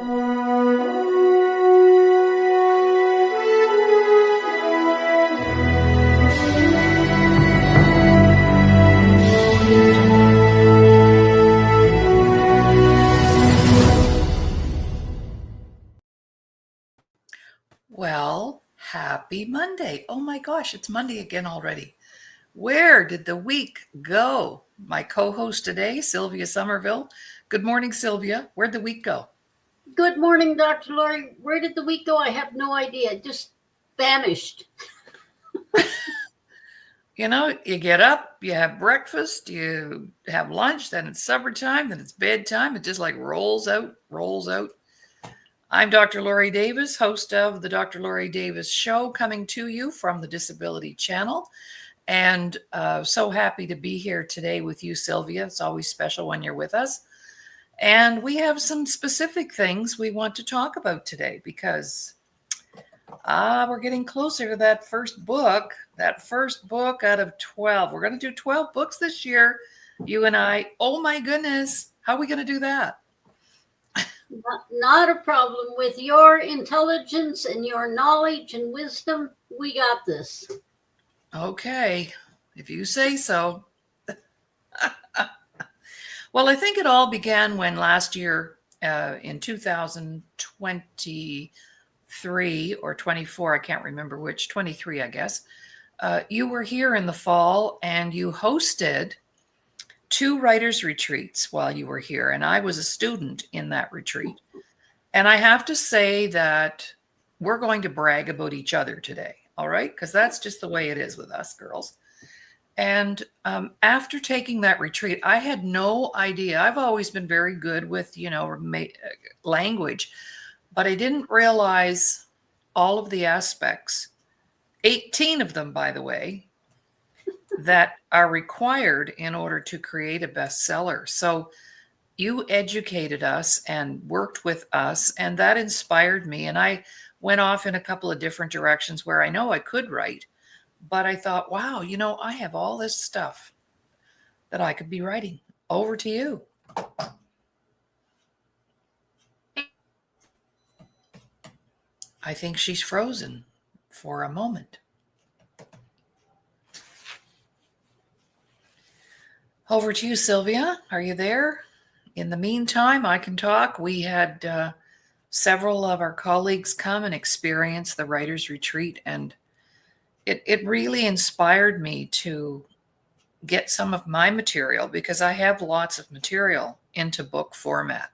Well, happy Monday. Oh my gosh, it's Monday again already. Where did the week go? My co-host today, Sylvia Somerville. Good morning, Sylvia. Where'd the week go? Good morning, Dr. Laurie. Where did the week go? I have no idea. It just vanished. You get up, you have breakfast, you have lunch, then it's supper time, then it's bedtime. It just like rolls out, rolls out. I'm Dr. Laurie Davis, host of the Dr. Laurie Davis Show, coming to you from the Disability Channel. And so happy to be here today with you, Sylvia. It's always special when you're with us. And we have some specific things we want to talk about today because we're getting closer to that first book out of 12. We're going to do 12 books this year, you and I. Oh my goodness. How are we going to do that? Not a problem. With your intelligence and your knowledge and wisdom, we got this. Okay, if you say so. Well, I think it all began when last year in 2023 or 24, I can't remember which, 23, I guess, you were here in the fall and you hosted 2 writers' retreats while you were here. And I was a student in that retreat. And I have to say that we're going to brag about each other today. All right. Because that's just the way it is with us girls. And after taking that retreat, I had no idea. I've always been very good with, language, but I didn't realize all of the aspects, 18 of them, by the way, that are required in order to create a bestseller. So you educated us and worked with us, and that inspired me. And I went off in a couple of different directions where I know I could write, but I thought, wow, I have all this stuff that I could be writing. Over to you. I think she's frozen for a moment. Over to you, Sylvia. Are you there? In the meantime, I can talk. We had several of our colleagues come and experience the Writers' Retreat, and it really inspired me to get some of my material because I have lots of material into book format.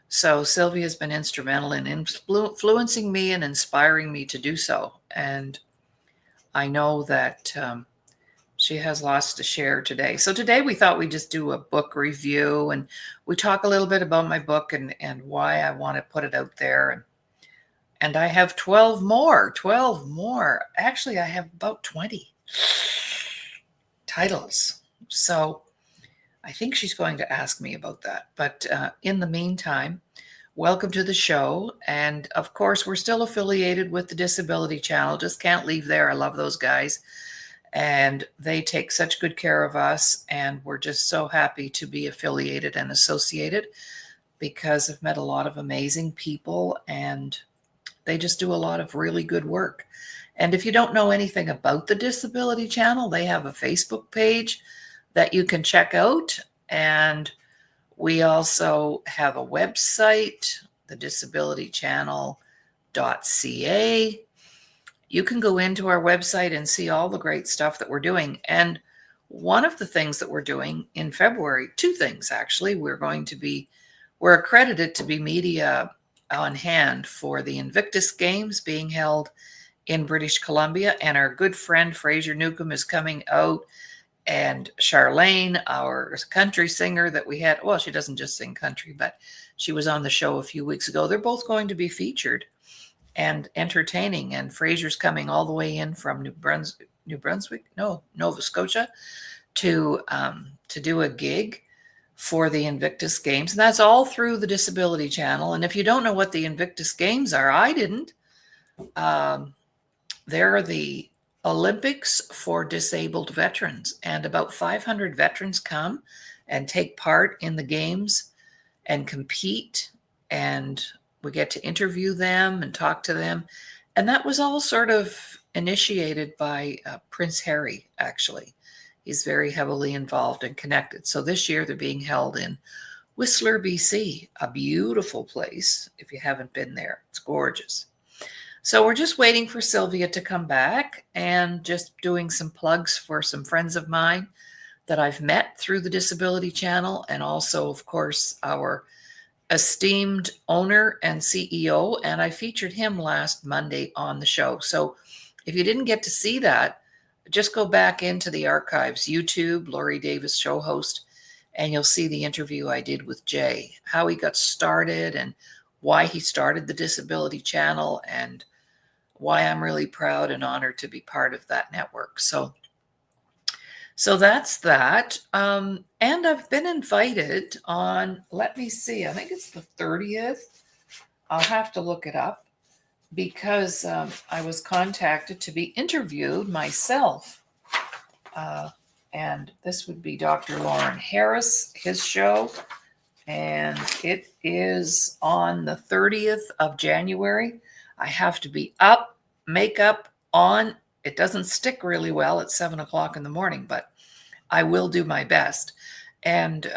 So Sylvia's been instrumental in influencing me and inspiring me to do so. And I know that she has lots to share today. So today we thought we'd just do a book review and we talk a little bit about my book and why I want to put it out there. And I have 12 more. Actually, I have about 20 titles. So I think she's going to ask me about that. But in the meantime, welcome to the show. And of course, we're still affiliated with the Disability Channel. Just can't leave there. I love those guys. And they take such good care of us. And we're just so happy to be affiliated and associated because I've met a lot of amazing people and they just do a lot of really good work. And if you don't know anything about the Disability Channel, they have a Facebook page that you can check out. And we also have a website, thedisabilitychannel.ca. You can go into our website and see all the great stuff that we're doing. And one of the things that we're doing in February, 2 things actually, we're accredited to be media on hand for the Invictus Games being held in British Columbia. And our good friend Fraser Newcomb is coming out. And Charlene, our country singer that we had, well, she doesn't just sing country, but she was on the show a few weeks ago. They're both going to be featured and entertaining. And Fraser's coming all the way in from Nova Scotia to do a gig for the Invictus Games. And that's all through the Disability Channel. And if you don't know what the Invictus Games are, I didn't. They're the Olympics for disabled veterans. And about 500 veterans come and take part in the games and compete. And we get to interview them and talk to them. And that was all sort of initiated by Prince Harry, actually. He's very heavily involved and connected. So this year they're being held in Whistler, BC, a beautiful place. If you haven't been there, it's gorgeous. So we're just waiting for Sylvia to come back and just doing some plugs for some friends of mine that I've met through the Disability Channel, and also, of course, our esteemed owner and CEO, and I featured him last Monday on the show. So if you didn't get to see that, just go back into the archives, YouTube, Laurie Davis show host, and you'll see the interview I did with Jay, how he got started and why he started the Disability Channel and why I'm really proud and honored to be part of that network. So that's that. And I've been invited on, let me see, I think it's the 30th. I'll have to look it up because I was contacted to be interviewed myself. And this would be Dr. Laurie Harris, his show. And it is on the 30th of January. I have to be up, makeup on. It doesn't stick really well at 7 o'clock in the morning, but I will do my best. And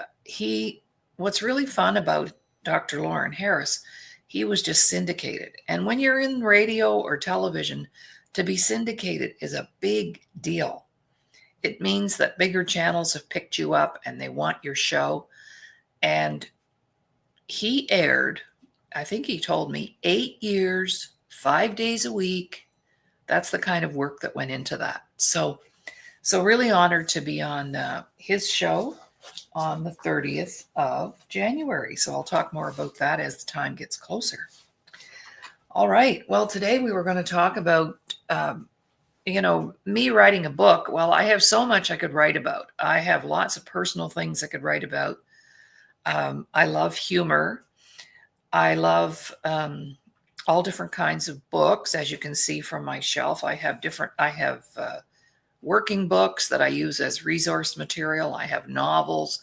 what's really fun about Dr. Laurie Harris, he was just syndicated. And when you're in radio or television, to be syndicated is a big deal. It means that bigger channels have picked you up and they want your show. And he aired, I think he told me, 8 years, 5 days a week. That's the kind of work that went into that. So really honored to be on his show on the 30th of January. So I'll talk more about that as the time gets closer. All right. Well, today we were going to talk about, me writing a book. Well, I have so much I could write about. I have lots of personal things I could write about. I love humor. I love all different kinds of books. As you can see from my shelf, I have working books that I use as resource material. I have novels.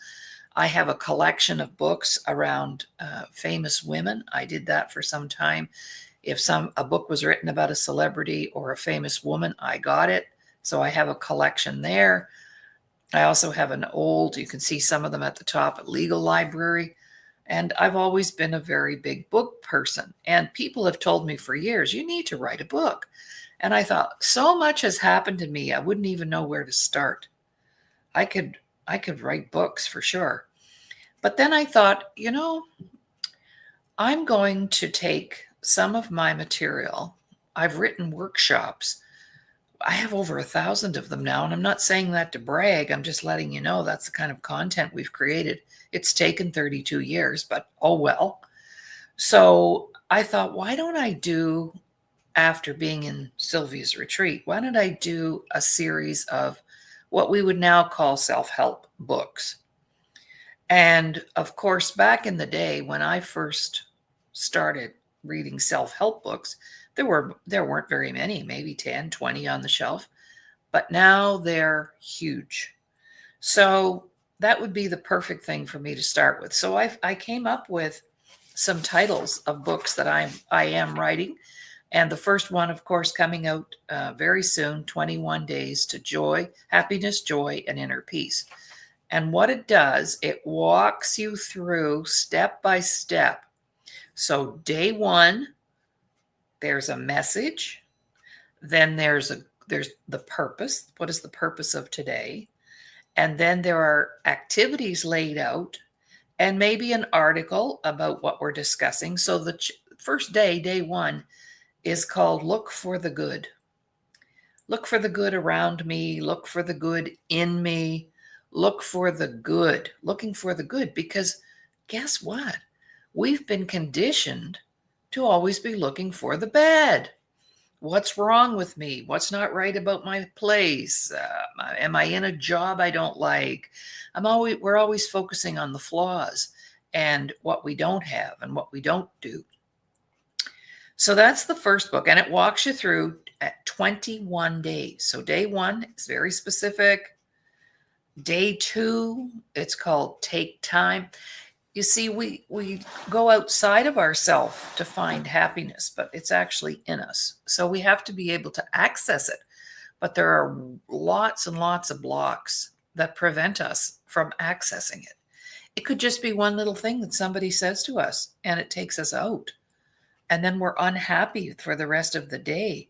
I have a collection of books around famous women. I did that for some time. If a book was written about a celebrity or a famous woman, I got it. So I have a collection there. I also have you can see some of them at the top, legal library. And I've always been a very big book person. And people have told me for years, you need to write a book. And I thought, so much has happened to me, I wouldn't even know where to start. I could write books for sure. But then I thought, I'm going to take some of my material. I've written workshops. I have over 1,000 of them now, and I'm not saying that to brag. I'm just letting you know that's the kind of content we've created. It's taken 32 years, but oh well. So I thought, why don't I do, after being in Sylvia's retreat, why don't I do a series of what we would now call self-help books? And of course, back in the day when I first started reading self-help books, there weren't very many, maybe 10, 20 on the shelf, but now they're huge. So that would be the perfect thing for me to start with. So I came up with some titles of books that I am writing. And the first one, of course, coming out very soon, 21 Days to Joy, Happiness, Joy, and Inner Peace. And what it does, it walks you through step by step. So day one, there's a message. Then there's the purpose. What is the purpose of today? And then there are activities laid out and maybe an article about what we're discussing. So the first day one, is called Look for the Good. Look for the good around me. Look for the good in me. Look for the good. Looking for the good, because guess what? We've been conditioned to always be looking for the bad. What's wrong with me? What's not right about my place? Am I in a job I don't like? We're always focusing on the flaws and what we don't have and what we don't do. So that's the first book, and it walks you through at 21 days. So day one is very specific. Day two, it's called Take Time. You see, we go outside of ourselves to find happiness, but it's actually in us. So we have to be able to access it. But there are lots and lots of blocks that prevent us from accessing it. It could just be one little thing that somebody says to us and it takes us out. And then we're unhappy for the rest of the day.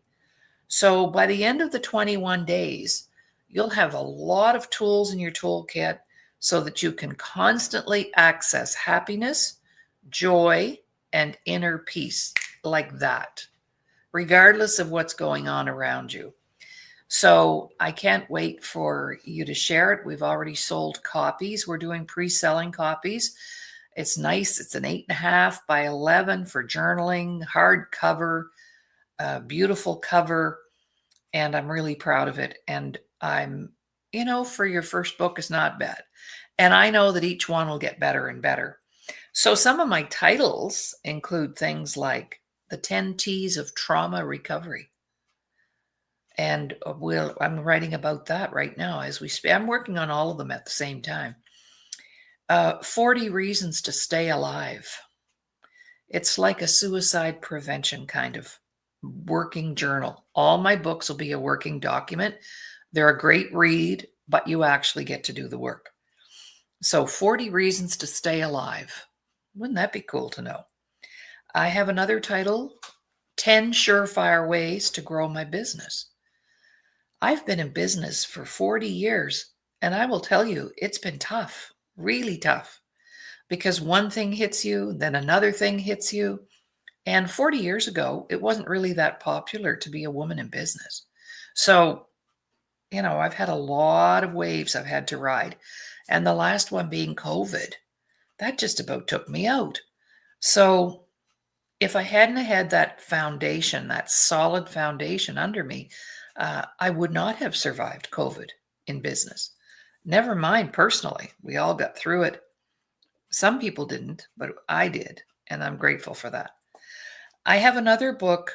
So by the end of the 21 days, you'll have a lot of tools in your toolkit so that you can constantly access happiness, joy, and inner peace like that, regardless of what's going on around you. So I can't wait for you to share it. We've already sold copies. We're doing pre-selling copies. It's nice. It's an 8.5 by 11 for journaling, hardcover, beautiful cover, and I'm really proud of it. And I'm, for your first book is not bad. And I know that each one will get better and better. So some of my titles include things like the 10 T's of trauma recovery. And I'm writing about that right now as we speak. I'm working on all of them at the same time. 40 reasons to stay alive. It's like a suicide prevention kind of working journal. All my books will be a working document. They're a great read, but you actually get to do the work. So 40 reasons to stay alive. Wouldn't that be cool to know? I have another title, 10 surefire ways to grow my business. I've been in business for 40 years, and I will tell you, it's been tough, really tough, because one thing hits you, then another thing hits you. And 40 years ago, it wasn't really that popular to be a woman in business. So, I've had a lot of waves I've had to ride. And the last one being COVID, that just about took me out. So if I hadn't had that foundation, that solid foundation under me, I would not have survived COVID in business. Never mind personally. We all got through it. Some people didn't, but I did. And I'm grateful for that. I have another book,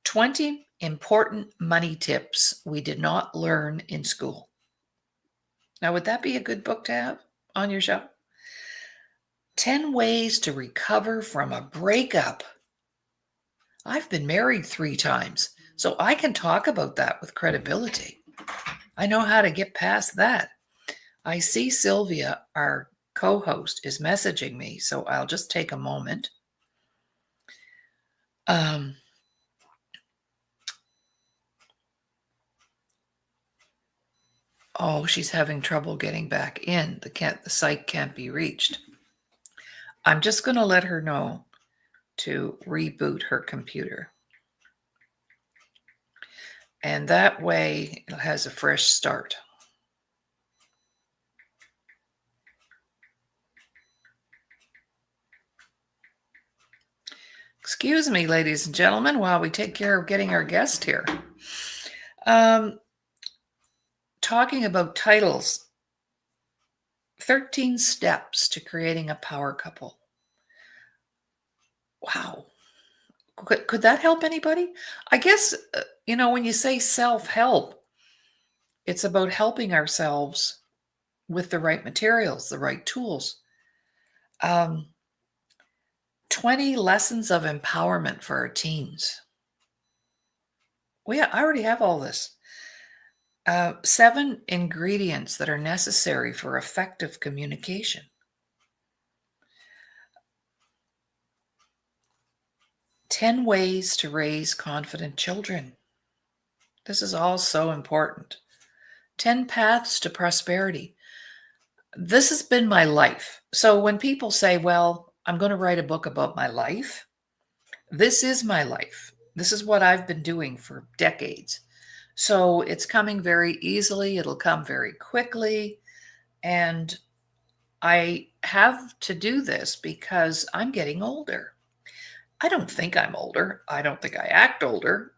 20 Important Money Tips We Did Not Learn in School. Now, would that be a good book to have on your shelf? 10 Ways to Recover from a Breakup. I've been married 3 times, so I can talk about that with credibility. I know how to get past that. I see Sylvia, our co-host, is messaging me, so I'll just take a moment. Oh, she's having trouble getting back in. The site can't be reached. I'm just going to let her know to reboot her computer. And that way it has a fresh start. Excuse me, ladies and gentlemen, while we take care of getting our guest here. Talking about titles, 13 steps to creating a power couple. Wow. Could that help anybody? I guess, when you say self-help, it's about helping ourselves with the right materials, the right tools. 20 lessons of empowerment for our teens. Well, yeah, I already have all this. 7 ingredients that are necessary for effective communication. 10 ways to raise confident children. This is all so important. 10 paths to prosperity. This has been my life. So when people say, well, I'm going to write a book about my life, this is my life. This is what I've been doing for decades. So it's coming very easily. It'll come very quickly. And I have to do this because I'm getting older. I don't think I'm older. I don't think I act older.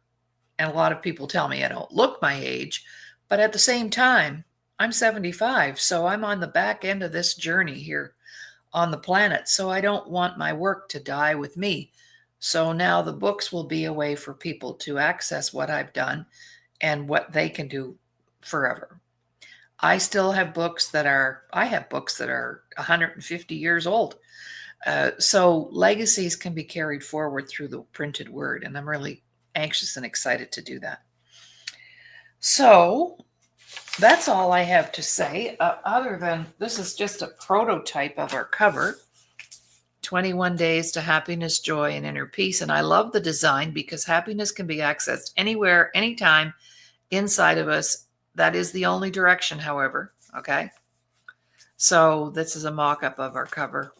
And a lot of people tell me I don't look my age. But at the same time, I'm 75. So I'm on the back end of this journey here on the planet. So I don't want my work to die with me. So now the books will be a way for people to access what I've done and what they can do forever. I still have books that are, I have books that are 150 years old. So legacies can be carried forward through the printed word, and I'm really anxious and excited to do that. So that's all I have to say, other than this is just a prototype of our cover. 21 Days to Happiness, Joy, and Inner Peace. And I love the design because happiness can be accessed anywhere, anytime inside of us. That is the only direction, however. Okay. So this is a mock-up of our cover.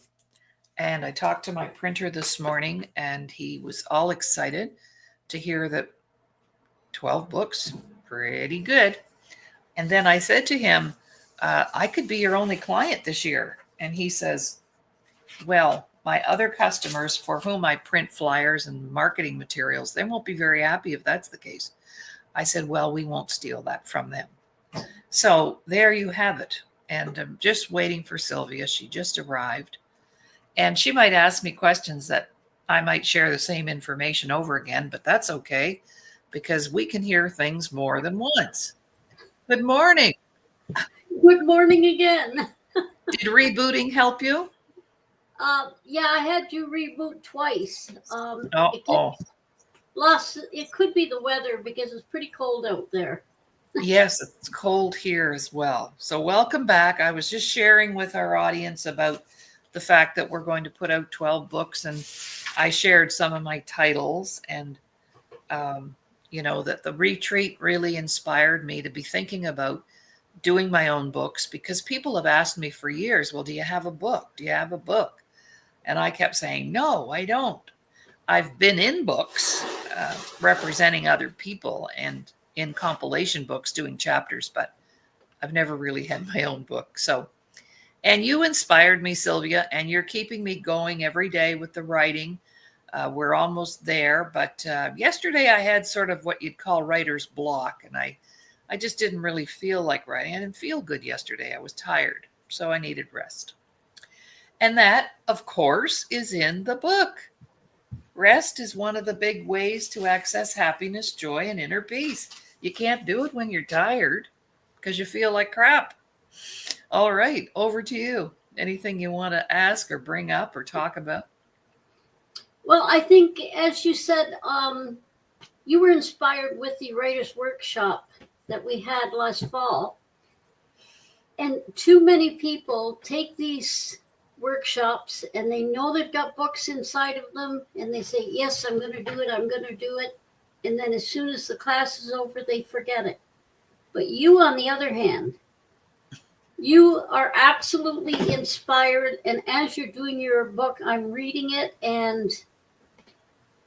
And I talked to my printer this morning, and he was all excited to hear that 12 books, pretty good. And then I said to him, I could be your only client this year. And he says, well, my other customers for whom I print flyers and marketing materials, they won't be very happy if that's the case. I said, well, we won't steal that from them. So there you have it. And I'm just waiting for Sylvia. She just arrived. And she might ask me questions that I might share the same information over again, but that's okay because we can hear things more than once. Good morning. Good morning again. Did rebooting help you? Yeah, I had to reboot twice. It could be the weather because it's pretty cold out there. Yes, it's cold here as well. So welcome back. I was just sharing with our audience about the fact that we're going to put out 12 books, and I shared some of my titles, and that the retreat really inspired me to be thinking about doing my own books, because people have asked me for years, well, do you have a book? Do you have a book? And I kept saying, no, I don't. I've been in books representing other people and in compilation books doing chapters, but I've never really had my own book. So, and you inspired me, Sylvia, and you're keeping me going every day with the writing. We're almost there, but yesterday I had sort of what you'd call writer's block, and I just didn't really feel like writing. I didn't feel good yesterday. I was tired, so I needed rest. And that, of course, is in the book. Rest is one of the big ways to access happiness, joy, and inner peace. You can't do it when you're tired because you feel like crap. All right, over to you. Anything you want to ask or bring up or talk about? Well, I think, as you said, you were inspired with the writer's workshop that we had last fall. And too many people take these workshops and they know they've got books inside of them and they say, yes, I'm going to do it. I'm going to do it. And then as soon as the class is over, they forget it. But you, on the other hand, you are absolutely inspired. And as you're doing your book, I'm reading it and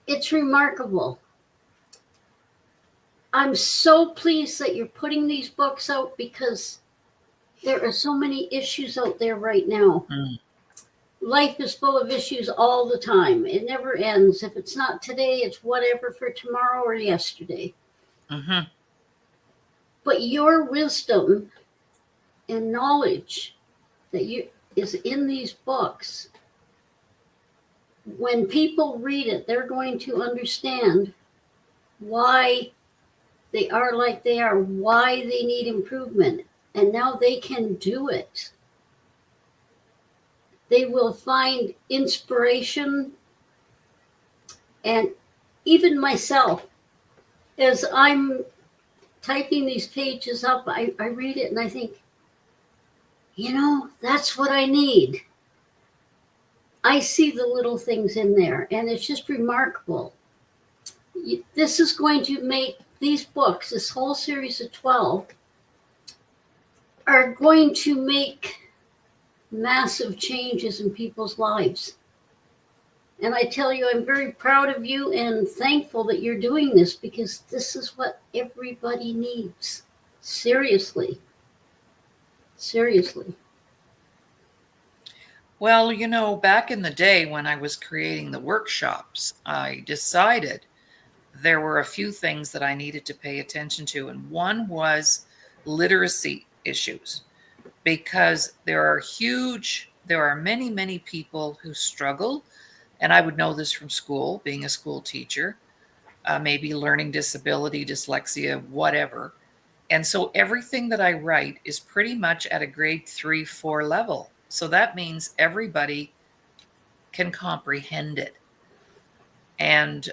it's remarkable. I'm so pleased that you're putting these books out because there are so many issues out there right now. Life is full of issues all the time. It never ends. If it's not today, it's whatever for tomorrow or yesterday. Mm-hmm. But your wisdom and knowledge that is in these books, when people read it, they're going to understand why they are like they are, why they need improvement, and now they can do it. They will find inspiration. And even myself, as I'm typing these pages up, I read it and I think, that's what I need. I see the little things in there, and it's just remarkable. This is going to make these books, this whole series of 12, are going to make massive changes in people's lives. And I tell you, I'm very proud of you and thankful that you're doing this because this is what everybody needs. Seriously. Seriously. Well, back in the day when I was creating the workshops, I decided there were a few things that I needed to pay attention to. And one was literacy issues, because there are many, many people who struggle. And I would know this from school, being a school teacher, maybe learning disability, dyslexia, whatever. And so everything that I write is pretty much at a grade 3, 4 level. So that means everybody can comprehend it. And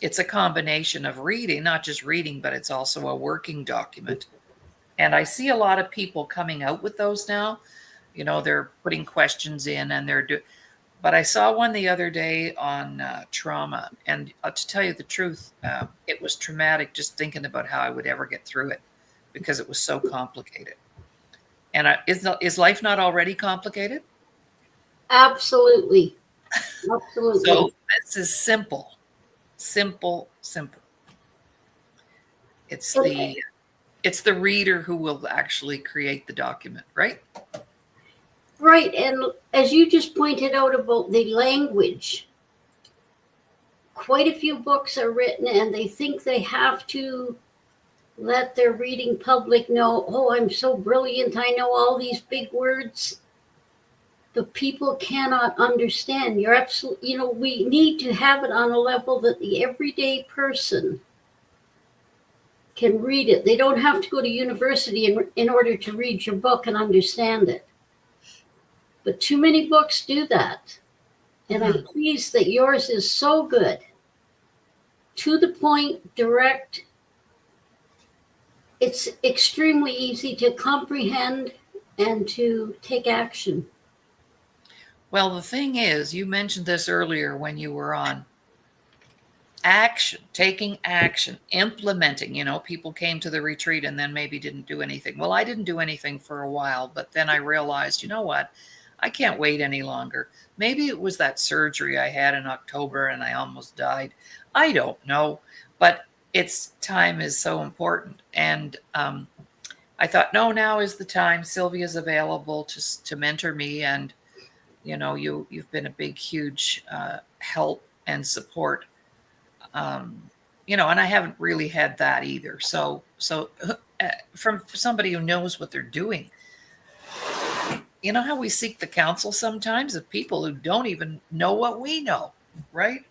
it's a combination of reading, not just reading, but it's also a working document. And I see a lot of people coming out with those now. You know, they're putting questions in and they're doing, but I saw one the other day on trauma. And to tell you the truth, it was traumatic just thinking about how I would ever get through it because it was so complicated. And is life not already complicated? Absolutely. Absolutely. So this is simple, simple, simple. It's the reader who will actually create the document, right? Right. And as you just pointed out about the language, quite a few books are written and they think they have to let their reading public know, oh, I'm so brilliant, I know all these big words. But people cannot understand. You're absolutely, we need to have it on a level that the everyday person can read it. They don't have to go to university in order to read your book and understand it. But too many books do that. And I'm pleased that yours is so good. To the point, direct. It's extremely easy to comprehend and to take action. Well, the thing is, you mentioned this earlier when you were on. Action, taking action, implementing. People came to the retreat and then maybe didn't do anything. Well, I didn't do anything for a while, but then I realized, you know what? I can't wait any longer. Maybe it was that surgery I had in October and I almost died. I don't know, but time is so important. And I thought, no, now is the time. Sylvia's available to mentor me. And, you've been a big, huge help and support. And I haven't really had that either. So from somebody who knows what they're doing, you know how we seek the counsel sometimes of people who don't even know what we know, right?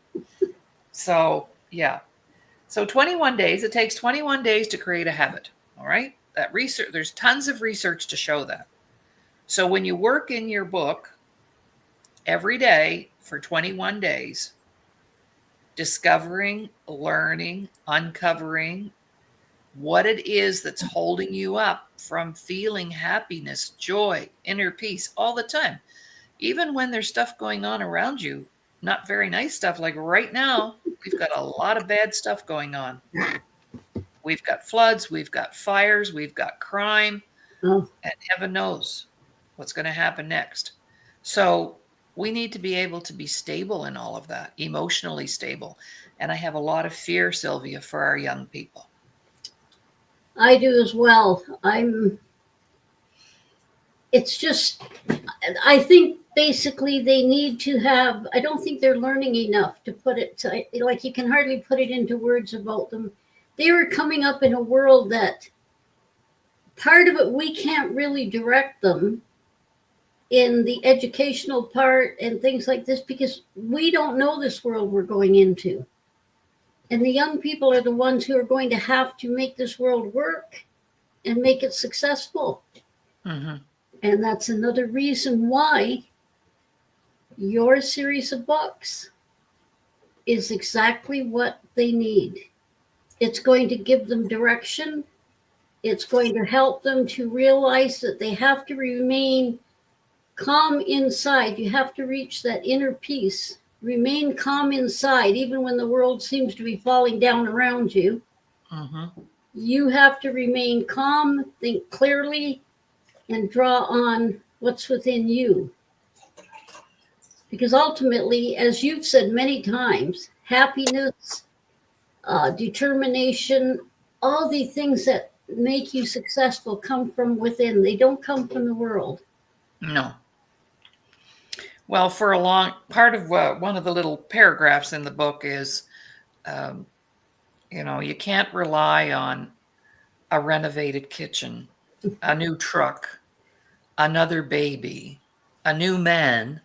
So, yeah. So 21 days, it takes 21 days to create a habit. All right. That research, there's tons of research to show that. So when you work in your book every day for 21 days, discovering, learning, uncovering what it is that's holding you up from feeling happiness, joy, inner peace all the time. Even when there's stuff going on around you, not very nice stuff. Like right now, we've got a lot of bad stuff going on. We've got floods, we've got fires, we've got crime, and heaven knows what's going to happen next. So we need to be able to be stable in all of that, emotionally stable. And I have a lot of fear, Sylvia, for our young people. I do as well. It's just, I think basically they need to have, I don't think they're learning enough to put it to, like you can hardly put it into words about them. They were coming up in a world that part of it, we can't really direct them in the educational part and things like this because we don't know this world we're going into. And the young people are the ones who are going to have to make this world work and make it successful. Mm-hmm. And that's another reason why your series of books is exactly what they need. It's going to give them direction. It's going to help them to realize that they have to remain calm inside. You have to reach that inner peace. Remain calm inside, even when the world seems to be falling down around you. Mm-hmm. You have to remain calm, think clearly, and draw on what's within you. Because ultimately, as you've said many times, happiness, determination, all the things that make you successful come from within. They don't come from the world. No. Well, for a long part of one of the little paragraphs in the book is, you can't rely on a renovated kitchen, a new truck, another baby, a new man,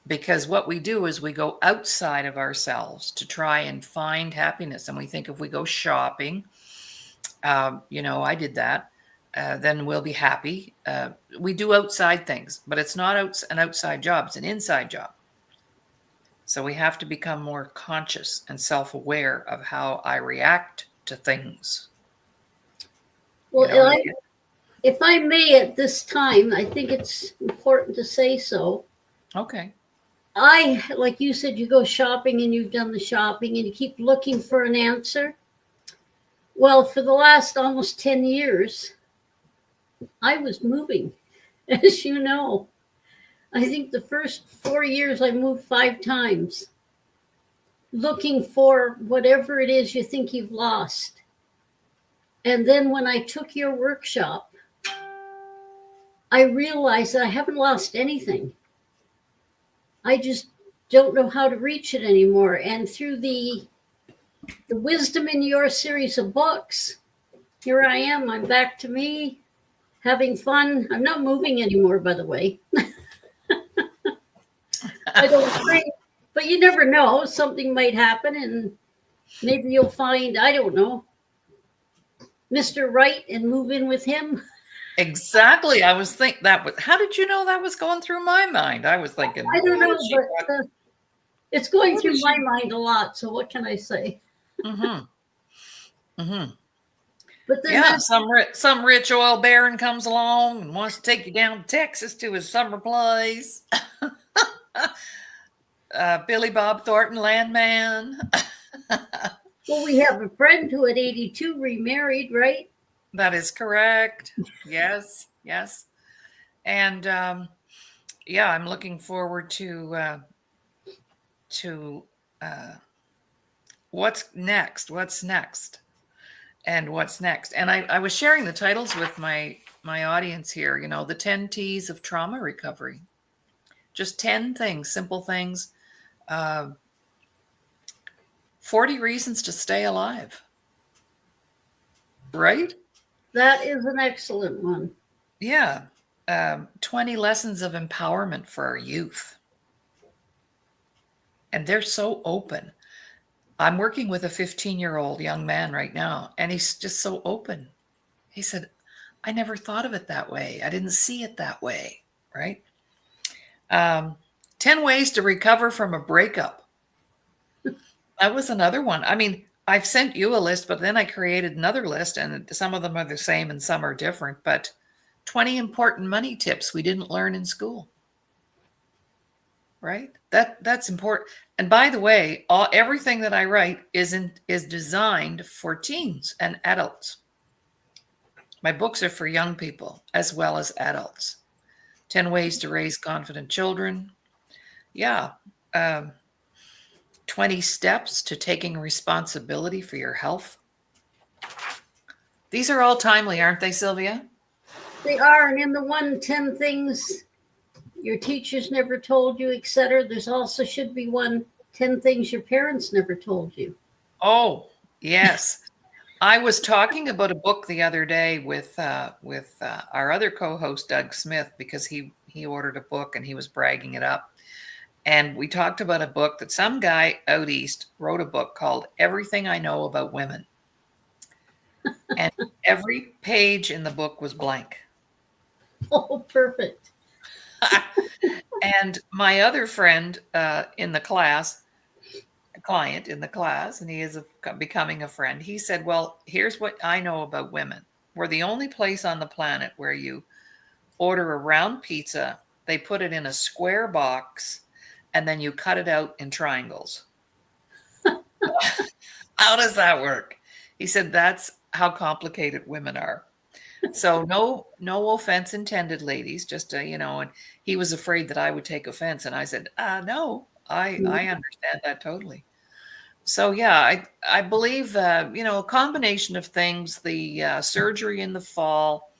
because what we do is we go outside of ourselves to try and find happiness. And we think if we go shopping I did that. Then we'll be happy. We do outside things, but it's not an outside job. It's an inside job. So we have to become more conscious and self-aware of how I react to things. Well, if I may at this time, I think it's important to say so. Okay. Like you said, you go shopping and you've done the shopping and you keep looking for an answer. Well, for the last almost 10 years, I was moving, as you know. I think the first 4 years I moved 5 times, looking for whatever it is you think you've lost. And then when I took your workshop, I realized that I haven't lost anything. I just don't know how to reach it anymore. And through the wisdom in your series of books, here I am. I'm back to me, having fun. I'm not moving anymore, by the way. I don't think, but you never know. Something might happen, and maybe you'll find, I don't know, Mr. Right and move in with him. Exactly. I was thinking how did you know that was going through my mind? I was thinking, I don't know, but it's going through my mind a lot. So what can I say? Mm-hmm. Mm-hmm. But then some rich oil baron comes along and wants to take you down to Texas to his summer place. Billy Bob Thornton, landman. Well, we have a friend who at 82 remarried, right? That is correct. Yes, yes. And yeah, I'm looking forward to what's next. What's next? And what's next? And I was sharing the titles with my audience here. The 10 T's of trauma recovery. Just 10 things, simple things. 40 reasons to stay alive. Right? That is an excellent one. Yeah. 20 lessons of empowerment for our youth. And they're so open. I'm working with a 15-year-old young man right now, and he's just so open. He said, I never thought of it that way. I didn't see it that way. Right? 10 ways to recover from a breakup. That was another one. I mean, I've sent you a list, but then I created another list, and some of them are the same and some are different. But 20 important money tips we didn't learn in school. Right? That's important. And by the way, everything that I write is designed for teens and adults. My books are for young people as well as adults. 10 ways to raise confident children. Yeah. 20 steps to taking responsibility for your health. These are all timely, aren't they, Sylvia? They are. And in the 10 things your teachers never told you, etc., there's also should be 10 things your parents never told you. Oh, yes. I was talking about a book the other day with our other co-host, Doug Smith, because he ordered a book and he was bragging it up. And we talked about a book that some guy out east wrote, a book called Everything I Know About Women. And every page in the book was blank. Oh, perfect. And my other friend in the class, a client in the class, and he is becoming a friend, he said, well, here's what I know about women. We're the only place on the planet where you order a round pizza, they put it in a square box, and then you cut it out in triangles. How does that work? He said, that's how complicated women are. So no offense intended, ladies, just, and he was afraid that I would take offense. And I said, no, I understand that totally. So, yeah, I believe, a combination of things, the surgery in the fall.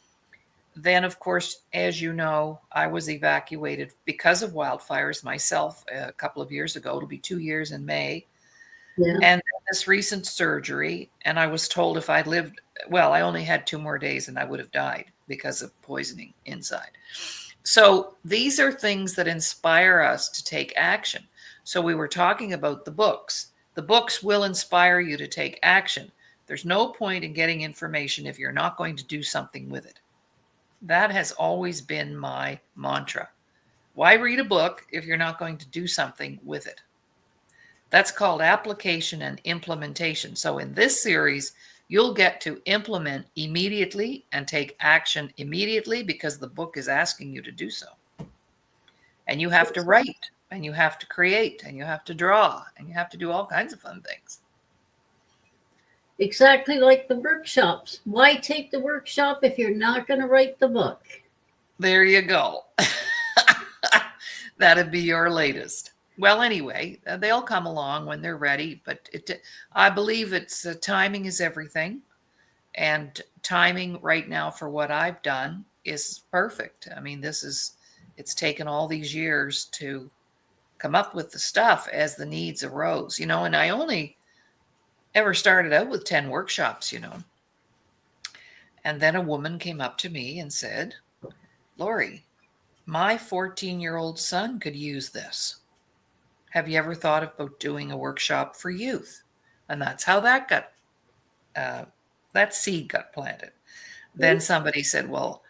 Then, of course, as you know, I was evacuated because of wildfires myself a couple of years ago. It'll be 2 years in May. Yeah. And this recent surgery. And I was told if I'd lived, well, I only had 2 more days and I would have died because of poisoning inside. So these are things that inspire us to take action. So we were talking about the books. The books will inspire you to take action. There's no point in getting information if you're not going to do something with it. That has always been my mantra. Why read a book if you're not going to do something with it? That's called application and implementation. So in this series, you'll get to implement immediately and take action immediately because the book is asking you to do so. And you have to write, and you have to create, and you have to draw, and you have to do all kinds of fun things. Exactly like the workshops. Why take the workshop if you're not going to write the book? There you go. That'd be your latest. Well, anyway, they'll come along when they're ready, but I believe it's timing is everything. And timing right now for what I've done is perfect. I mean, it's taken all these years to come up with the stuff as the needs arose, and I only ever started out with 10 workshops, And then a woman came up to me and said, Laurie, my 14-year-old son could use this. Have you ever thought about doing a workshop for youth? And that's how that seed got planted. Then somebody said, well,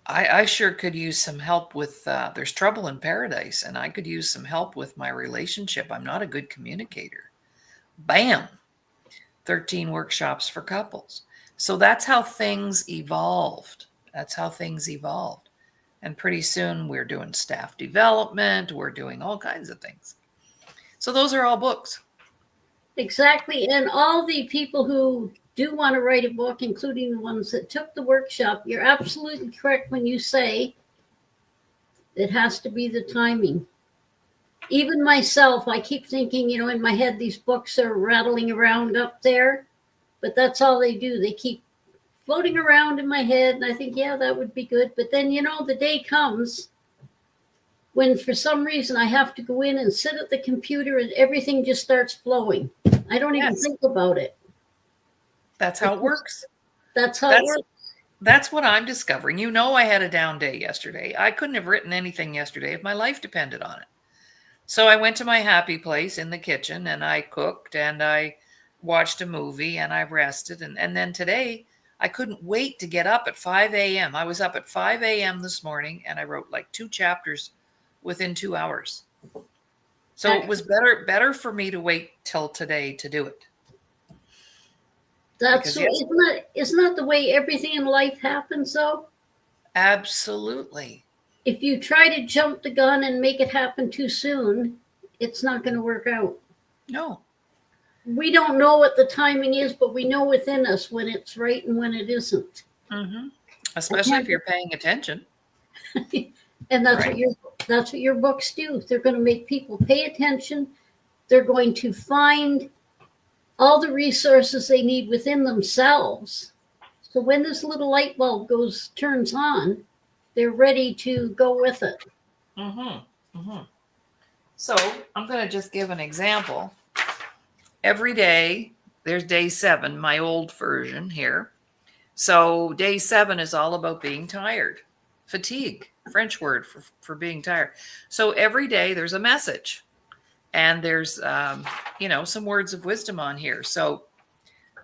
I sure could use some help with, there's trouble in paradise, and I could use some help with my relationship. I'm not a good communicator. Bam, 13 workshops for couples. So that's how things evolved. And pretty soon we're doing staff development. We're doing all kinds of things. So those are all books. Exactly. And all the people who do want to write a book, including the ones that took the workshop, you're absolutely correct when you say it has to be the timing. Even myself, I keep thinking, in my head, these books are rattling around up there, but that's all they do. They keep floating around in my head, and I think, yeah, that would be good. But then, the day comes when for some reason I have to go in and sit at the computer and everything just starts flowing. I don't even think about it. That's how it works. That's how it works. That's what I'm discovering. I had a down day yesterday. I couldn't have written anything yesterday if my life depended on it. So I went to my happy place in the kitchen and I cooked and I watched a movie and I rested. And then today I couldn't wait to get up at 5 a.m. I was up at 5 a.m. this morning and I wrote like 2 chapters within 2 hours. So it was better for me to wait till today to do it. Isn't that the way everything in life happens, though? Absolutely. If you try to jump the gun and make it happen too soon, it's not going to work out. No. We don't know what the timing is, but we know within us when it's right and when it isn't. Mm-hmm. Especially if you're paying attention. And that's what your books do. They're going to make people pay attention. They're going to find all the resources they need within themselves. So when this little light bulb turns on, they're ready to go with it. Mm-hmm. Mm-hmm. So I'm going to just give an example. Every day, there's day 7, my old version here. So day 7 is all about being tired. Fatigue, French word for being tired. So every day there's a message. And there's, some words of wisdom on here. So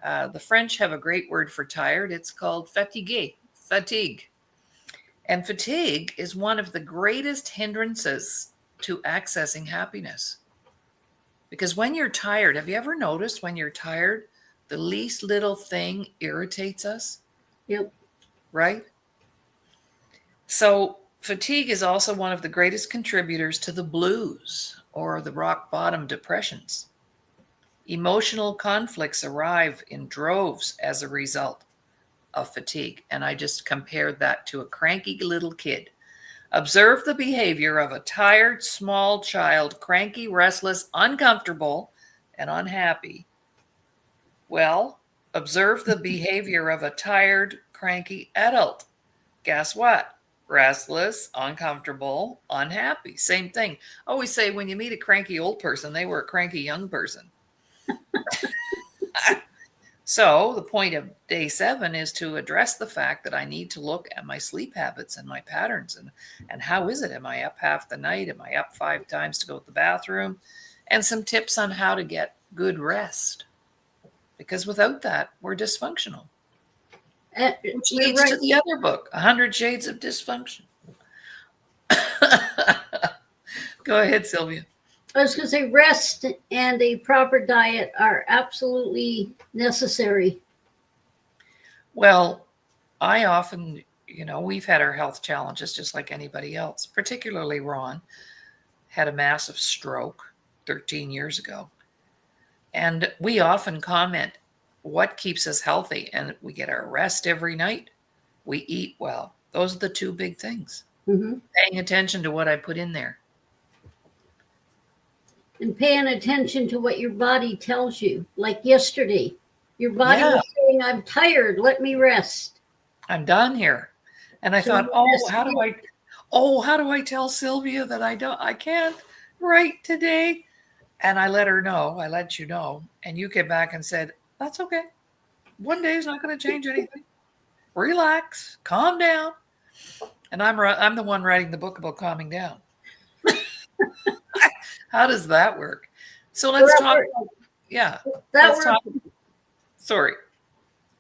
the French have a great word for tired. It's called fatigue. And fatigue is one of the greatest hindrances to accessing happiness. Because when you're tired, have you ever noticed when you're tired, the least little thing irritates us? Yep. Right? So fatigue is also one of the greatest contributors to the blues or the rock bottom depressions. Emotional conflicts arrive in droves as a result of fatigue. And I just compared that to a cranky little kid. Observe the behavior of a tired, small child, cranky, restless, uncomfortable, and unhappy. Well, observe the behavior of a tired, cranky adult. Guess what? Restless, uncomfortable, unhappy. Same thing. I always say when you meet a cranky old person, they were a cranky young person. So the point of day 7 is to address the fact that I need to look at my sleep habits and my patterns and how is it? Am I up half the night? Am I up 5 times to go to the bathroom? And some tips on how to get good rest. because without that, we're dysfunctional. Which You're leads right. to the other book, 100 Shades of Dysfunction. Go ahead, Sylvia. I was going to say rest and a proper diet are absolutely necessary. Well, I often, we've had our health challenges just like anybody else, particularly Ron had a massive stroke 13 years ago. And we often comment what keeps us healthy, and we get our rest every night. We eat well. Those are the two big things. Mm-hmm. Paying attention to what I put in there. And paying attention to what your body tells you. Like yesterday, your body Yeah. was saying, I'm tired, let me rest. I'm done here. And I So thought, you how do I tell Sylvia that I can't write today? And I let her know, I let you know. And you came back and said, that's okay. One day is not going to change anything. Relax, calm down. And I'm the one writing the book about calming down. How does that work? So let's talk. Yeah. Let's talk. Sorry.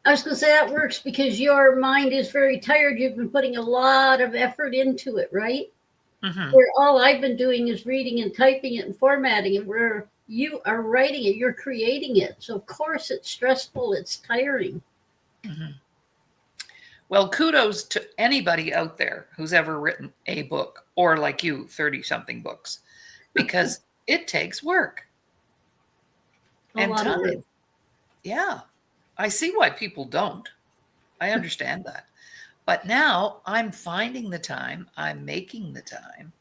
I was going to say that works because your mind is very tired. You've been putting a lot of effort into it, right? Mm-hmm. Where all I've been doing is reading and typing it and formatting it, where you are writing it, you're creating it. So, of course, it's stressful, it's tiring. Mm-hmm. Well, kudos to anybody out there who's ever written a book, or like you, 30-something books, because it takes work and time. Yeah. I see why people don't. I understand that. But now I'm finding the time. I'm making the time.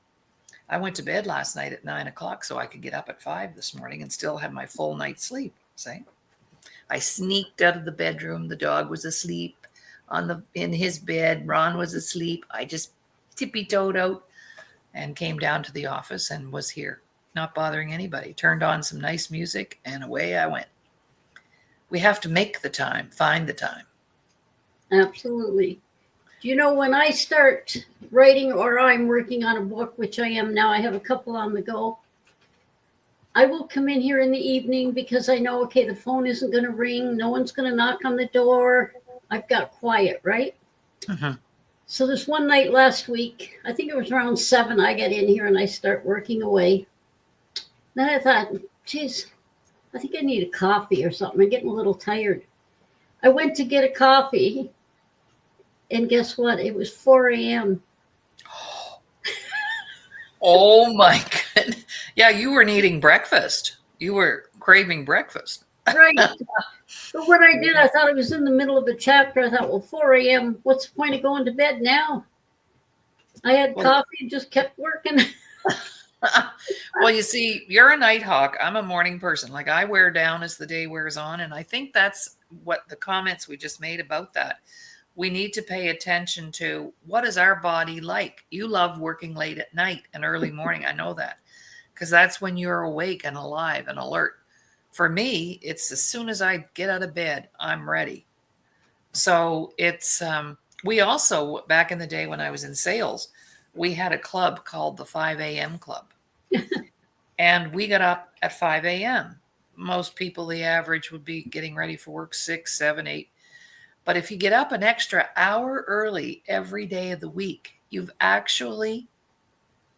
I went to bed last night at 9 o'clock so I could get up at 5 this morning and still have my full night's sleep. See? I sneaked out of the bedroom. The dog was asleep in his bed. Ron was asleep. I just tippy-toed out and came down to the office and was here, not bothering anybody. Turned on some nice music and away I went. We have to make the time, find the time. Absolutely. Do you know, when I start writing or I'm working on a book, which I am now, I have a couple on the go, I will come in here in the evening because I know, okay, the phone isn't going to ring. No one's going to knock on the door. I've got quiet, right? Mm-hmm. So this one night last week, I think it was around 7, I get in here and I start working away. Then I thought, geez, I think I need a coffee or something. I'm getting a little tired. I went to get a coffee, and guess what? It was 4 a.m. Oh my goodness. Yeah, you were needing breakfast. You were craving breakfast. Right. But what I did, I thought I was in the middle of a chapter. I thought, well, 4 a.m., what's the point of going to bed now? I had coffee and just kept working. Well, you see, you're a night hawk. I'm a morning person. Like, I wear down as the day wears on. And I think that's what the comments we just made about that. We need to pay attention to what is our body like. You love working late at night and early morning. I know that because that's when you're awake and alive and alert. For me, it's as soon as I get out of bed, I'm ready. So it's, we also, back in the day when I was in sales, we had a club called the 5 a.m. Club. And we got up at 5 a.m. Most people, the average would be getting ready for work 6, 7, 8. But if you get up an extra hour early every day of the week, you've actually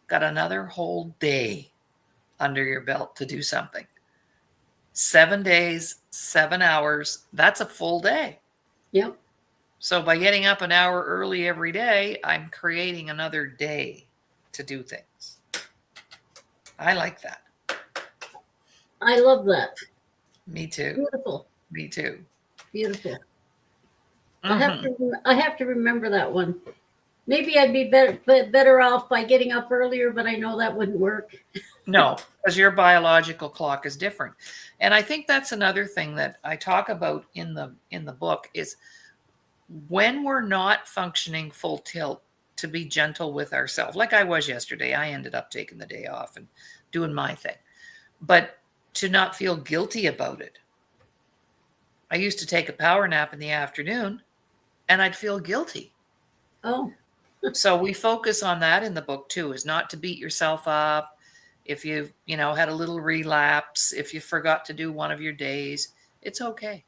got another whole day under your belt to do something. 7 days, 7 hours, that's a full day. Yep. So by getting up an hour early every day, I'm creating another day to do things. I like that. I love that. Me too. Beautiful. Me too. Beautiful. Mm-hmm. I have to remember that one. Maybe I'd be better off by getting up earlier, but I know that wouldn't work. No, because your biological clock is different. And I think that's another thing that I talk about in the book is when we're not functioning full tilt, to be gentle with ourselves. Like I was yesterday, I ended up taking the day off and doing my thing. But to not feel guilty about it. I used to take a power nap in the afternoon and I'd feel guilty. Oh. So we focus on that in the book too, is not to beat yourself up. If you had a little relapse, if you forgot to do one of your days, It's okay.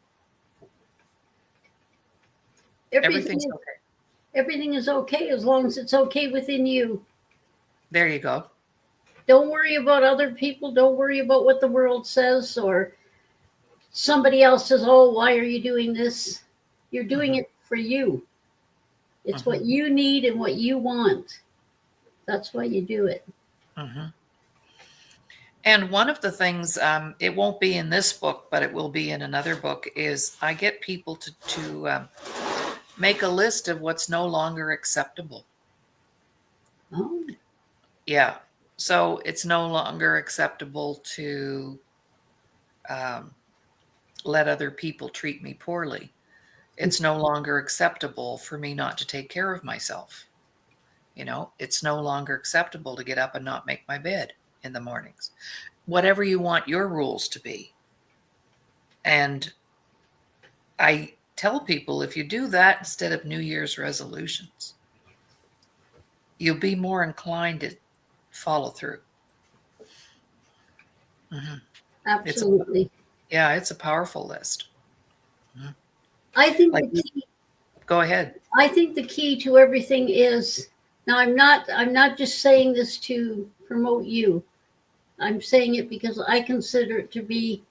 Everything Everything's is, okay. everything is okay as long as it's okay within you. There you go. Don't worry about other people. Don't worry about what the world says or somebody else says, oh, why are you doing this? You're doing Mhm. it for you. It's Mhm. what you need and what you want. That's why you do it. Mhm. And one of the things, it won't be in this book, but it will be in another book, is I get people to make a list of what's no longer acceptable. Oh, Yeah. So it's no longer acceptable to um, let other people treat me poorly. It's no longer acceptable for me not to take care of myself. It's no longer acceptable to get up and not make my bed in the mornings. Whatever you want your rules to be. And I tell people, if you do that instead of New Year's resolutions, you'll be more inclined to follow through. Mhm. It's a absolutely. Yeah, it's a powerful list. Mhm. I think Like, the key go ahead. I think the key to everything is now I'm not just saying this to promote you. I'm saying it because I consider it to be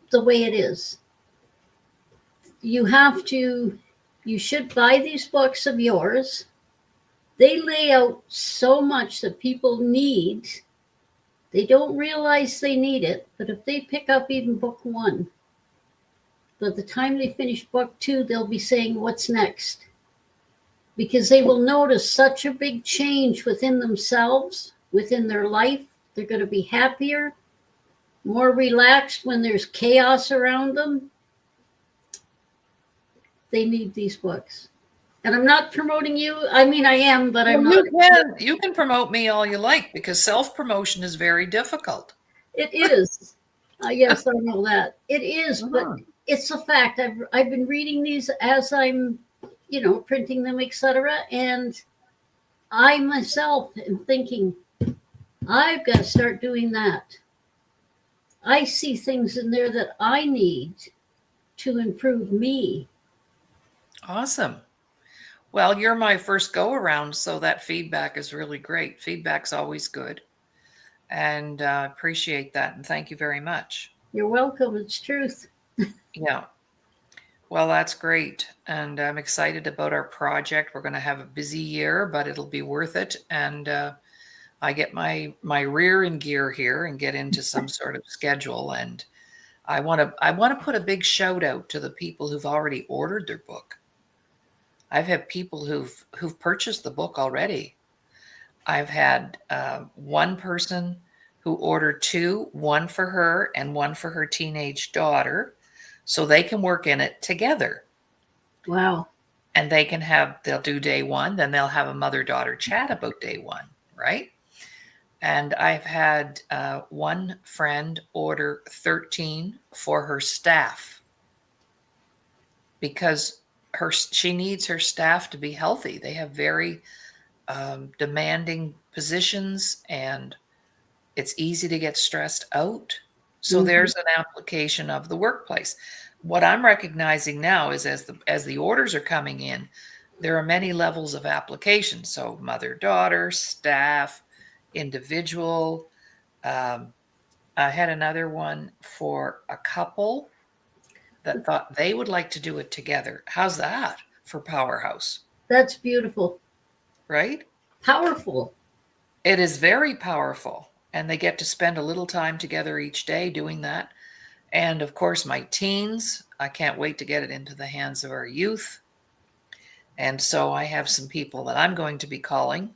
the way it is. You have to you should buy these books of yours. They lay out so much that people need. They don't realize they need it, but if they pick up even book 1, by the time they finish book 2, they'll be saying, what's next? Because they will notice such a big change within themselves, within their life. They're going to be happier, more relaxed when there's chaos around them. They need these books. And I'm not promoting you. I mean, I am, but I'm Well, not. you can promote me all you like, because self-promotion is very difficult. It is. Yes, I know that. It is, but Mhm. it's a fact. I've been reading these as I'm, printing them, etc. And I myself am thinking, I've got to start doing that. I see things in there that I need to improve me. Awesome. Well, you're my first go around, so that feedback is really great. Feedback's always good, and appreciate that. And thank you very much. You're welcome. It's truth. Yeah. Well, that's great. And I'm excited about our project. We're going to have a busy year, but it'll be worth it. And I get my rear in gear here and get into some sort of schedule. And I want to put a big shout out to the people who've already ordered their book. I've had people who've purchased the book already. I've had one person who ordered two, one for her and one for her teenage daughter, so they can work in it together. Wow. And they'll do day one, then they'll have a mother-daughter chat about day one, right? And I've had one friend order 13 for her staff, because she needs her staff to be healthy. They have very demanding positions, and it's easy to get stressed out. So Mm-hmm. there's an application of the workplace. What I'm recognizing now is, as the orders are coming in, there are many levels of application. So mother, daughter, staff, individual. Um, I had another one for a couple that thought they would like to do it together. How's that for Powerhouse? That's beautiful. Right? Powerful. It is very powerful. And they get to spend a little time together each day doing that. And of course, my teens, I can't wait to get it into the hands of our youth. And so I have some people that I'm going to be calling.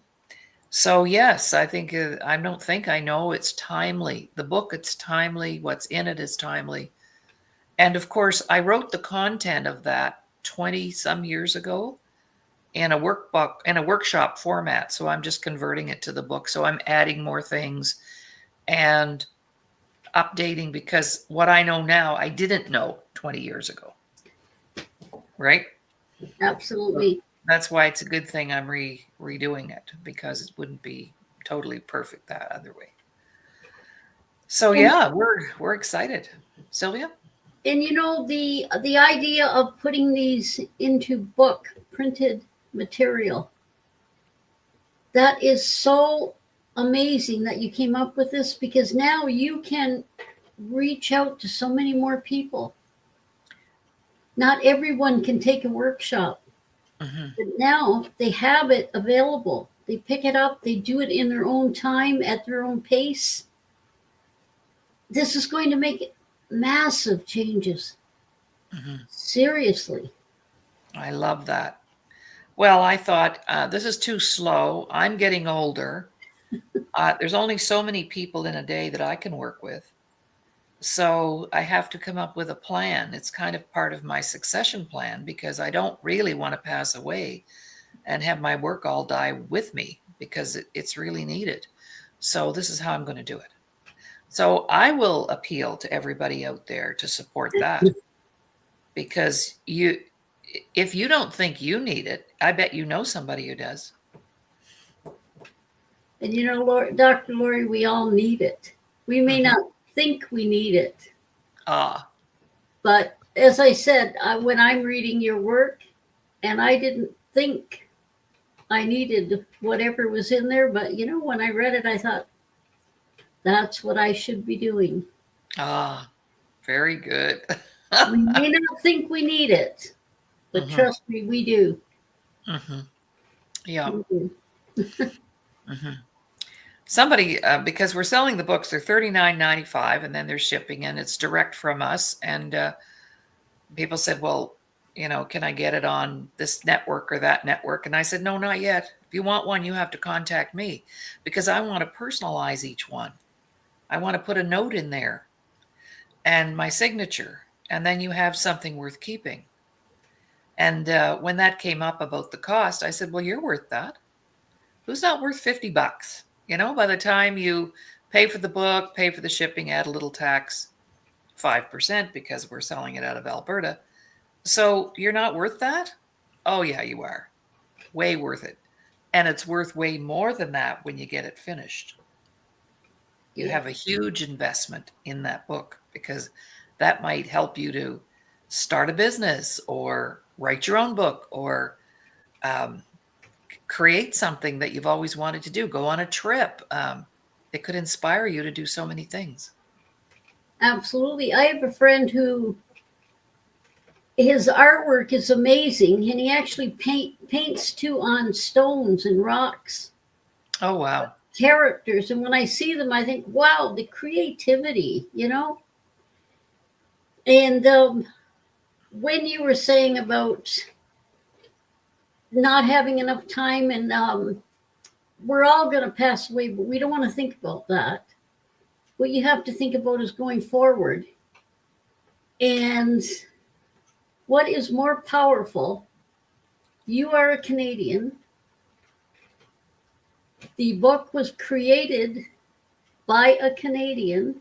So, yes, I don't think I know it's timely. The book, it's timely. What's in it is timely. And of course, I wrote the content of that 20 some years ago in a workbook, in a workshop format. So I'm just converting it to the book. So I'm adding more things and updating, because what I know now, I didn't know 20 years ago. Right? Absolutely. That's why it's a good thing I'm redoing it, because it wouldn't be totally perfect that other way. So And yeah, we're excited. Sylvia? And you know, the idea of putting these into book printed material, that is so amazing that you came up with this, because now you can reach out to so many more people. Not everyone can take a workshop, Hmm. but now they have it available. They pick it up, they do it in their own time, at their own pace. This is going to make massive changes. Hmm. Seriously. I love that. Well, I thought this is too slow. I'm getting older. There's only so many people in a day that I can work with. So I have to come up with a plan. It's kind of part of my succession plan because I don't really want to pass away and have my work all die with me because it's really needed. So this is how I'm going to do it. So I will appeal to everybody out there to support that because if you don't think you need it, I bet you know somebody who does. And you know, Dr. Laurie, we all need it. We may Mhm. not think we need it, Ah, but as I said, when I'm reading your work, and I didn't think I needed whatever was in there, but you know, when I read it, I thought, that's what I should be doing. ah, very good. We may not think we need it, but Hmm. trust me, we do. Hmm. Yeah. We do. Hmm. Somebody, because we're selling the books, they're $39.95, and then there's shipping, and it's direct from us. And people said, "Well, can I get it on this network or that network?" And I said, "No, not yet. If you want one, you have to contact me because I want to personalize each one. I want to put a note in there and my signature, and then you have something worth keeping." And when that came up about the cost, I said, "Well, you're worth that. Who's not worth $50? By the time you pay for the book, pay for the shipping, add a little tax, 5% because we're selling it out of Alberta. So you're not worth that? Oh, yeah, you are. Way worth it. And it's worth way more than that when you get it finished. You Yeah, have a huge investment in that book because that might help you to start a business or write your own book or um, create something that you've always wanted to do, go on a trip. It could inspire you to do so many things. absolutely. I have a friend who, his artwork is amazing, and he actually paints too on stones and rocks, Oh, wow. characters. And when I see them, I think, wow, the creativity, you know? And when you were saying about not having enough time, and we're all going to pass away, but we don't want to think about that. What you have to think about is going forward. And what is more powerful? You are a Canadian. The book was created by a Canadian.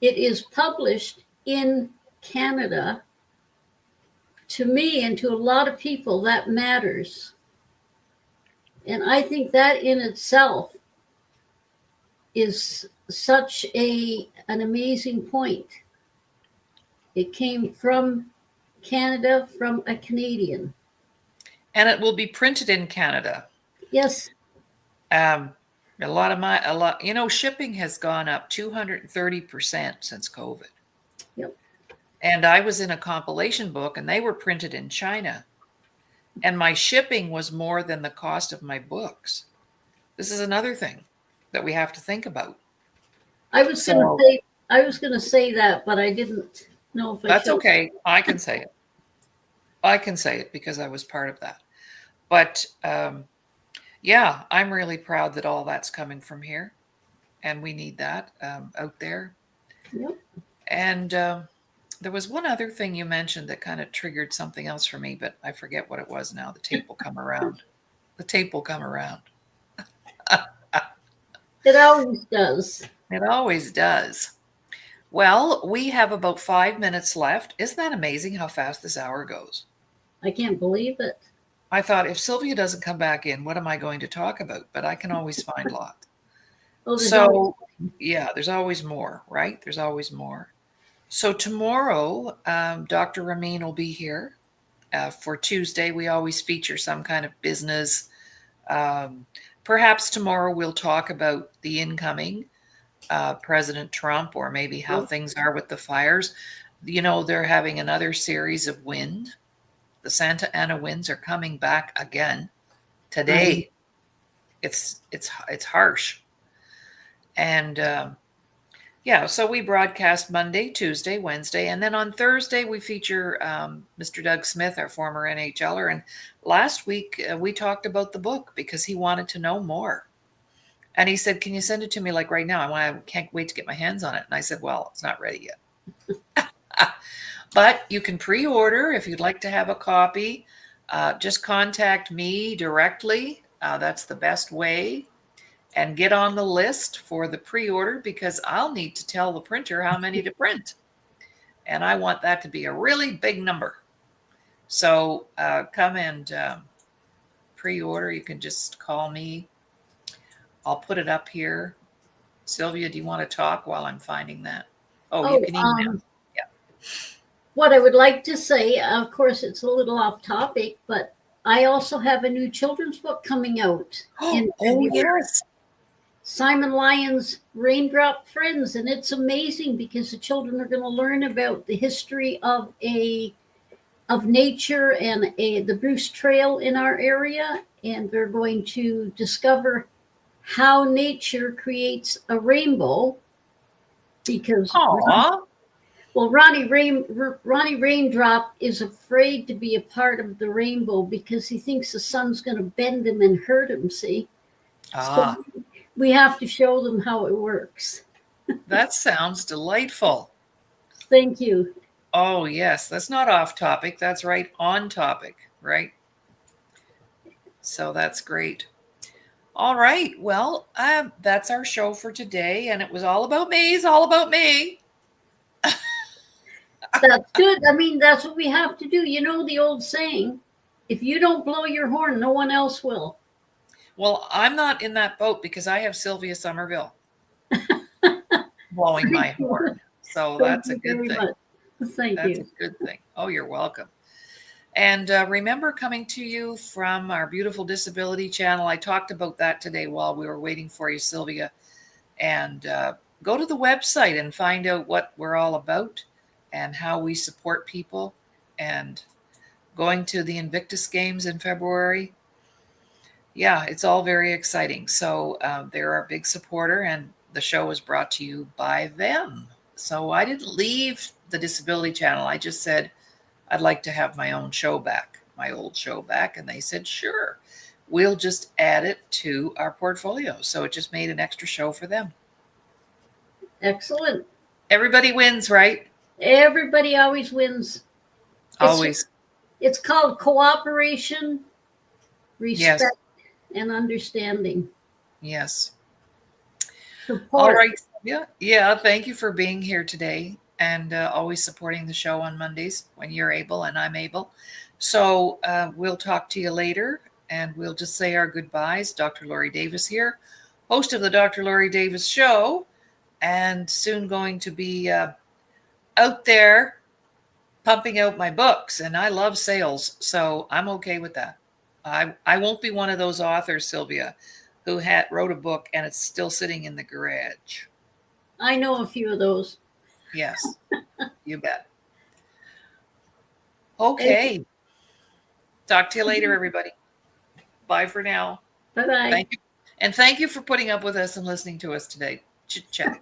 It is published in Canada. To me and to a lot of people, that matters. And I think that in itself is such an amazing point. It came from Canada, from a Canadian. And it will be printed in Canada. Yes. Um, shipping has gone up 230% since COVID. Yep. And I was in a compilation book and they were printed in China. And my shipping was more than the cost of my books. This is another thing that we have to think about. I was going to So say I was going to say that, but I didn't know if I that's should. okay. I can say it. I can say it because I was part of that. But yeah, I'm really proud that all that's coming from here. And we need that out there. Yep. And there was one other thing you mentioned that kind of triggered something else for me, but I forget what it was now. The tape will come around. The tape will come around. It always does. It always does. Well, we have about 5 minutes left. Isn't that amazing how fast this hour goes? I can't believe it. I thought if Sylvia doesn't come back in, what am I going to talk about? But I can always find lots. Oh, there's always. So, yeah, there's always more, right? There's always more. So tomorrow, Dr. Ramin will be here. For Tuesday, we always feature some kind of business. Um, Perhaps tomorrow we'll talk about the incoming President Trump, or maybe how Oh, things are with the fires. You know, they're having another series of wind. The Santa Ana winds are coming back again I today. It's harsh, and yeah. So we broadcast Monday, Tuesday, Wednesday, and then on Thursday we feature Mr. Doug Smith, our former NHLer. And last week we talked about the book because he wanted to know more. And he said, "Can you send it to me like right now? I can't wait to get my hands on it." And I said, "Well, it's not ready yet." But you can pre-order if you'd like to have a copy. Just contact me directly. That's the best way. And get on the list for the pre-order, because I'll need to tell the printer how many to print. And I want that to be a really big number. So come and pre-order. You can just call me. I'll put it up here. Sylvia, do you want to talk while I'm finding that? Oh, you oh, can email. Yeah. what I would like to say, of course, it's a little off topic, but I also have a new children's book coming out in Oh, February. yes. Simon Lyon's Raindrop Friends, and it's amazing because the children are going to learn about the history of nature and the Bruce Trail in our area, and they're going to discover how nature creates a rainbow. Because Aw. well, Ronnie Raindrop is afraid to be a part of the rainbow because he thinks the sun's going to bend him and hurt him. See, so Ah, we have to show them how it works. that sounds delightful. Thank you. Oh, yes. That's not off topic. That's right on topic, right? So that's great. All right. Well, that's our show for today. And it was all about me. It's all about me. That's good. I mean, that's what we have to do. You know the old saying, if you don't blow your horn, no one else will. Well, I'm not in that boat because I have Sylvia Somerville blowing my Thank you. horn. So Thank that's a you good very thing. much. Thank That's a you. good thing. Oh, you're welcome. And remember, coming to you from our beautiful disability channel. I talked about that today while we were waiting for you, Sylvia. And go to the website and find out what we're all about and how we support people. And going to the Invictus Games in February. Yeah, it's all very exciting. So they're our big supporter, and the show is brought to you by them. So I didn't leave the disability channel. I just said, I'd like to have my own show back, my old show back. And they said, sure, we'll just add it to our portfolio. So it just made an extra show for them. Excellent. Everybody wins, right? Everybody always wins. Always. It's called cooperation, respect, Yes. and understanding. Yes. Support. All right. Yeah. Thank you for being here today and always supporting the show on Mondays when you're able and I'm able. So we'll talk to you later, and we'll just say our goodbyes. Dr. Laurie Davis here, host of the Dr. Laurie Davis Show, and soon going to be out there pumping out my books. And I love sales, so I'm okay with that. I won't be one of those authors, Sylvia, who wrote a book and it's still sitting in the garage. I know a few of those. Yes, you bet. Okay. Talk to you later, everybody. Bye for now. Bye-bye. Thank you. And thank you for putting up with us and listening to us today. Chit chat.